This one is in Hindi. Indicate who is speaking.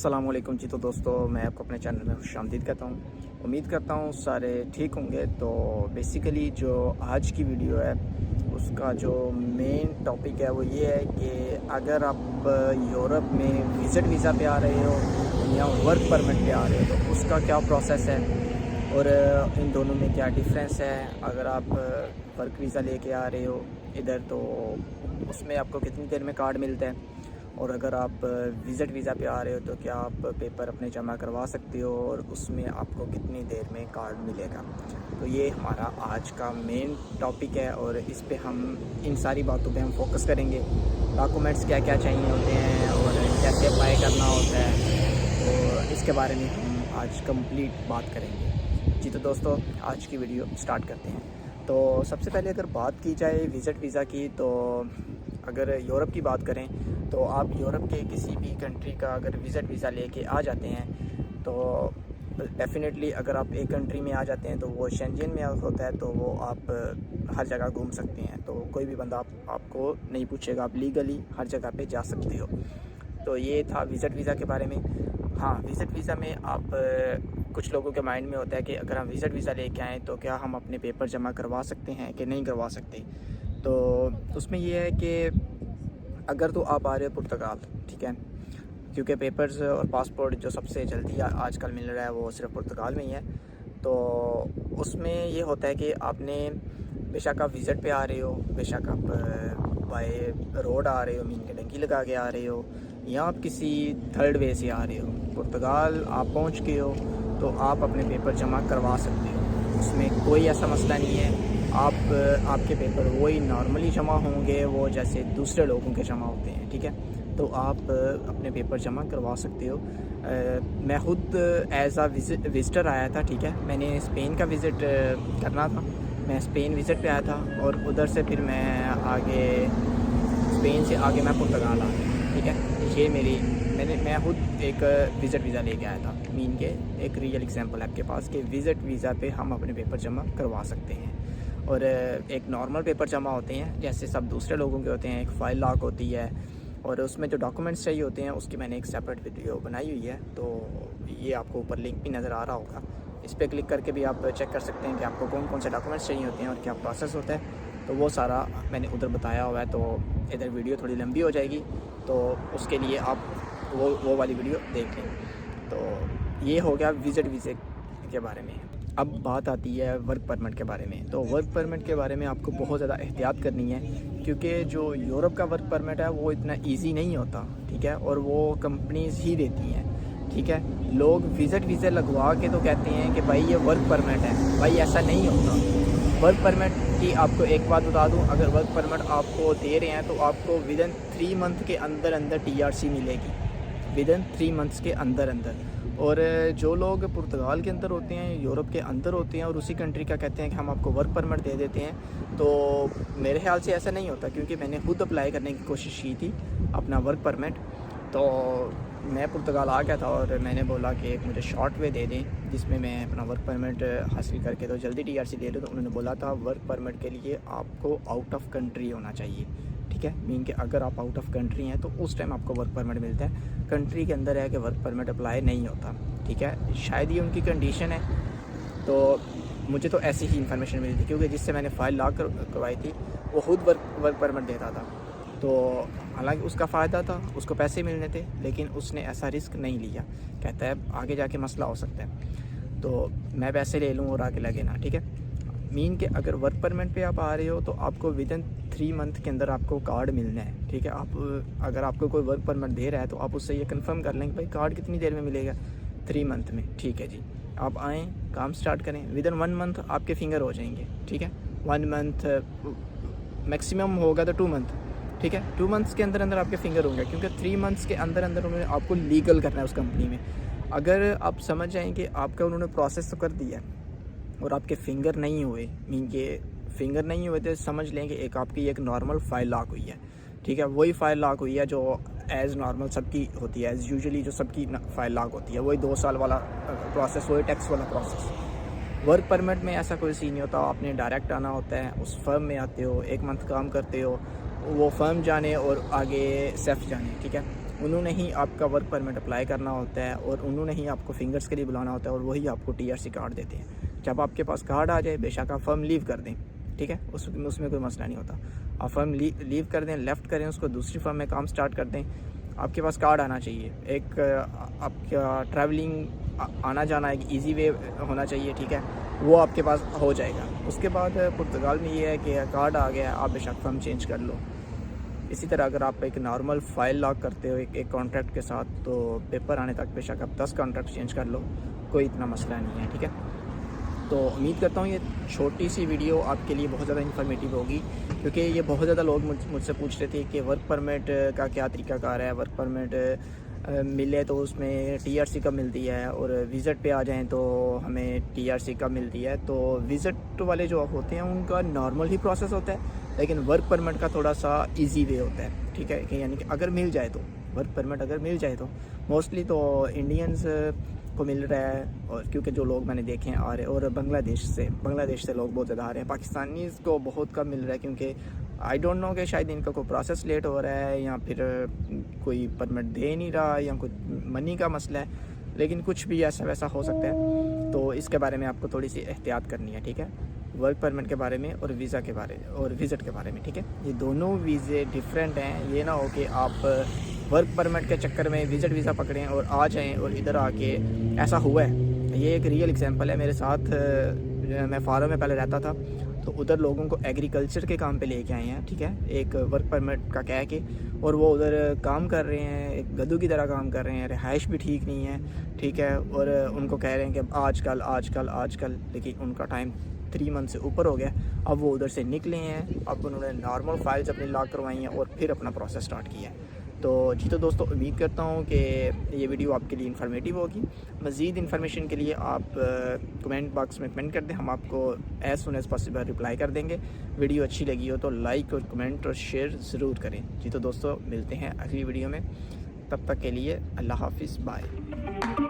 Speaker 1: अस्सलामुअलैकुम जी। तो दोस्तों, मैं आपको अपने चैनल में खुशामदीद कहता हूँ। उम्मीद करता हूँ सारे ठीक होंगे। तो बेसिकली जो आज की वीडियो है उसका जो मेन टॉपिक है वो ये है कि अगर आप यूरोप में विज़िट वीज़ा पे आ रहे हो या वर्क परमिट पे आ रहे हो तो उसका क्या प्रोसेस है और इन दोनों में क्या डिफरेंस है। अगर आप वर्क वीज़ा लेके आ रहे हो इधर तो उसमें आपको कितनी देर में कार्ड मिलता है, और अगर आप विज़िट वीज़ा पे आ रहे हो तो क्या आप पेपर अपने जमा करवा सकते हो और उसमें आपको कितनी देर में कार्ड मिलेगा। तो ये हमारा आज का मेन टॉपिक है और इस पे हम इन सारी बातों पे हम फोकस करेंगे। डॉक्यूमेंट्स क्या क्या चाहिए होते हैं और कैसे अप्लाई करना होता है, तो इसके बारे में हम आज कंप्लीट बात करेंगे जी। तो दोस्तों, आज की वीडियो स्टार्ट करते हैं। तो सबसे पहले अगर बात की जाए विज़िट वीज़ा की, तो अगर यूरोप की बात करें तो आप यूरोप के किसी भी कंट्री का अगर विज़िट वीज़ा लेके आ जाते हैं तो डेफ़िनेटली अगर आप एक कंट्री में आ जाते हैं तो वो शेंजन में होता है, तो वो आप हर जगह घूम सकते हैं। तो कोई भी बंदा आपको नहीं पूछेगा, आप लीगली हर जगह पे जा सकते हो। तो ये था विज़िट वीज़ा के बारे में। हाँ, विज़िट वीज़ा में आप कुछ लोगों के माइंड में होता है कि अगर हम विज़िट वीज़ा लेके आएँ तो क्या हम अपने पेपर जमा करवा सकते हैं कि नहीं करवा सकते। तो उसमें ये है कि अगर तो आप आ रहे हो पुर्तगाल, ठीक है, क्योंकि पेपर्स और पासपोर्ट जो सबसे जल्दी आजकल मिल रहा है वो सिर्फ पुर्तगाल में ही है। तो उसमें ये होता है कि आपने बेशक आप विज़िट पे आ रहे हो, बेशक आप बाय रोड आ रहे हो, मीन के डंकी लगा के आ रहे हो, या आप किसी थर्ड वे से आ रहे हो, पुर्तगाल आप पहुंच गए हो तो आप अपने पेपर जमा करवा सकते हो। उसमें कोई ऐसा मसला नहीं है। आपके पेपर वही नॉर्मली जमा होंगे, वो जैसे दूसरे लोगों के जमा होते हैं, ठीक है। तो आप अपने पेपर जमा करवा सकते हो। मैं ख़ुद एज़ विज़िटर आया था, ठीक है। मैंने स्पेन का विज़िट करना था, मैं स्पेन विज़िट पे आया था और उधर से फिर मैं आगे स्पेन से आगे मैं पुर्तगाल आ गया, ठीक है। ये मैं ख़ुद एक विज़िट वीज़ा लेके आया था। मीन के एक रियल एग्जांपल है आपके पास कि विज़िट वीज़ा पे हम अपने पेपर जमा करवा सकते हैं। और एक नॉर्मल पेपर जमा होते हैं जैसे सब दूसरे लोगों के होते हैं। एक फ़ाइल लॉक होती है और उसमें जो डॉक्यूमेंट्स चाहिए होते हैं उसकी मैंने एक सेपरेट वीडियो बनाई हुई है, तो ये आपको ऊपर लिंक भी नज़र आ रहा होगा। इस पर क्लिक करके भी आप चेक कर सकते हैं कि आपको कौन कौन से डॉक्यूमेंट्स चाहिए होते हैं और क्या प्रोसेस होता है। तो वो सारा मैंने उधर बताया हुआ है। तो इधर वीडियो थोड़ी लंबी हो जाएगी, तो उसके लिए आप वो वाली वीडियो देख लें। तो ये हो गया विज़िट वीज़े के बारे में। अब बात आती है वर्क परमिट के बारे में। तो वर्क परमिट के बारे में आपको बहुत ज़्यादा एहतियात करनी है, क्योंकि जो यूरोप का वर्क परमिट है वो इतना इजी नहीं होता, ठीक है, और वो कंपनीज़ ही देती हैं, ठीक है। लोग विज़िट वीज़े लगवा के तो कहते हैं कि भाई ये वर्क परमिट है, भाई ऐसा नहीं होता। वर्क परमिट की आपको एक बात बता दूं, अगर वर्क परमिट आपको दे रहे हैं तो आपको विदिन 3 मंथ के अंदर अंदर टीआरसी मिलेगी, विदिन 3 मंथ्स के अंदर अंदर। और जो लोग पुर्तगाल के अंदर होते हैं, यूरोप के अंदर होते हैं और उसी कंट्री का कहते हैं कि हम आपको वर्क परमिट दे देते हैं, तो मेरे ख्याल से ऐसा नहीं होता, क्योंकि मैंने खुद अप्लाई करने की कोशिश की थी अपना वर्क परमिट। तो मैं पुर्तगाल आ गया था और मैंने बोला कि एक मुझे शॉर्ट वे दे दें जिसमें मैं अपना वर्क परमिट हासिल करके तो जल्दी टीआरसी दे दूँ। तो उन्होंने बोला था वर्क परमिट के लिए आपको आउट ऑफ कंट्री होना चाहिए, ठीक है। मीन कि अगर आप आउट ऑफ कंट्री हैं तो उस टाइम आपको वर्क परमिट मिलता है। कंट्री के अंदर है कि वर्क परमिट अप्लाई नहीं होता, ठीक है। शायद ये उनकी कंडीशन है। तो मुझे तो ऐसी ही इन्फॉर्मेशन मिली थी, क्योंकि जिससे मैंने फ़ाइल लॉक करवाई थी वो खुद वर्क परमिट देता था। तो हालांकि उसका फ़ायदा था, उसको पैसे मिलने थे, लेकिन उसने ऐसा रिस्क नहीं लिया। कहता है आगे जाके मसला हो सकता है, तो मैं पैसे ले लूँ और आगे लगे ना, ठीक है। मीन के अगर वर्क परमिट पे आप आ रहे हो तो आपको विदिन 3 मंथ के अंदर आपको कार्ड मिलना है, ठीक है। आप अगर आपको कोई वर्क परमिट दे रहा है तो आप उससे ये कंफर्म कर लें कि भाई कार्ड कितनी देर में मिलेगा, 3 मंथ में, ठीक है जी। आप आएँ, काम स्टार्ट करें, विदिन 1 मंथ आपके फिंगर हो जाएंगे, ठीक है। 1 मंथ मैक्सिमम होगा तो 2 मंथ, ठीक है। 2 मंथ्स के अंदर अंदर आपके फिंगर होंगे, क्योंकि 3 मंथ्स के अंदर अंदर उन्होंने आपको लीगल करना है उस कंपनी में। अगर आप समझ जाएँ कि आपका उन्होंने प्रोसेस तो कर दिया है और आपके फिंगर नहीं हुए, मीन के फिंगर नहीं हुए, तो समझ लें कि एक आपकी एक नॉर्मल फ़ाइल लॉक हुई है, ठीक है। वही फ़ाइल लॉक हुई है जो एज़ नॉर्मल सबकी होती है, एज़ यूजुअली जो सबकी फ़ाइल लॉक होती है, वही 2 साल वाला प्रोसेस, वही टैक्स वाला प्रोसेस। वर्क परमिट में ऐसा कोई सीन नहीं होता। आपने डायरेक्ट आना होता है, उस फर्म में आते हो, 1 मंथ काम करते हो, वो फर्म जाने और आगे सेफ जाने, ठीक है। उन्होंने ही आपका वर्क परमिट अप्लाई करना होता है और उन्होंने ही आपको फिंगर्स के लिए बुलाना होता है और वही आपको TRC कार्ड देते हैं। जब आपके पास कार्ड आ जाए बेशक आप फर्म लीव कर दें, ठीक है, उसमें कोई मसला नहीं होता। आप फर्म लीव कर दें, लेफ़्ट करें उसको, दूसरी फर्म में काम स्टार्ट कर दें। आपके पास कार्ड आना चाहिए, एक आपका ट्रैवलिंग आना जाना एक इजी वे होना चाहिए, ठीक है, वो आपके पास हो जाएगा। उसके बाद पुर्तगाल में ये है कि कार्ड आ गया, आप बेशक फर्म चेंज कर लो। इसी तरह अगर आप एक नॉर्मल फ़ाइल लॉक करते हो एक कॉन्ट्रैक्ट के साथ, तो पेपर आने तक बेशक आप 10 कॉन्ट्रैक्ट चेंज कर लो, कोई इतना मसला नहीं है, ठीक है। तो उम्मीद करता हूँ ये छोटी सी वीडियो आपके लिए बहुत ज़्यादा इन्फॉर्मेटिव होगी, क्योंकि ये बहुत ज़्यादा लोग मुझसे पूछ रहे थे कि वर्क परमिट का क्या तरीक़ाकार है, वर्क परमिट मिले तो उसमें TRC कब मिलती है, और विज़िट पे आ जाएं तो हमें TRC कब मिलती है। तो विज़िट वाले जो होते हैं उनका नॉर्मल ही प्रोसेस होता है, लेकिन वर्क परमिट का थोड़ा सा इजी वे होता है, ठीक है, कि यानी कि अगर मिल जाए तो वर्क परमिट अगर मिल जाए तो मोस्टली तो इंडियंस को मिल रहा है, और क्योंकि जो लोग मैंने देखे हैं आ रहे, और बांग्लादेश से लोग बहुत ज़्यादा आ रहे हैं। पाकिस्तानीज़ को बहुत कम मिल रहा है, क्योंकि आई डोंट नो कि शायद इनका कोई प्रोसेस लेट हो रहा है या फिर कोई परमिट दे नहीं रहा या कुछ मनी का मसला है, लेकिन कुछ भी ऐसा वैसा हो सकता है। तो इसके बारे में आपको थोड़ी सी एहतियात करनी है, ठीक है, वर्क परमिट के बारे में और वीज़ा के बारे और विज़िट के बारे में, ठीक है। ये दोनों वीज़े डिफरेंट हैं। ये ना हो कि आप वर्क परमिट के चक्कर में विज़िट वीज़ा पकड़ें और आ जाएं और इधर आके ऐसा हुआ है। ये एक रियल एग्जांपल है मेरे साथ। मैं फार्म में पहले रहता था, तो उधर लोगों को एग्रीकल्चर के काम पे लेके आए हैं, ठीक है, एक वर्क परमिट का कह के, और वो उधर काम कर रहे हैं, एक गधू की तरह काम कर रहे हैं, रिहाइश भी ठीक नहीं है, ठीक है, और उनको कह रहे हैं कि आजकल, लेकिन उनका टाइम 3 मंथ से ऊपर हो गया। अब वो उधर से निकले हैं, अब उन्होंने नॉर्मल फाइल्स अपनी लॉक करवाई हैं और फिर अपना प्रोसेस स्टार्ट किया है। तो जी तो दोस्तों, उम्मीद करता हूँ कि ये वीडियो आपके लिए इन्फॉर्मेटिव होगी। मज़ीद इन्फॉर्मेशन के लिए आप कमेंट बॉक्स में कमेंट कर दें, हम आपको as soon as possible reply कर देंगे। वीडियो अच्छी लगी हो तो लाइक और कमेंट और शेयर ज़रूर करें। जी तो दोस्तों, मिलते हैं अगली वीडियो में, तब तक के लिए अल्लाह हाफिज़, बाय।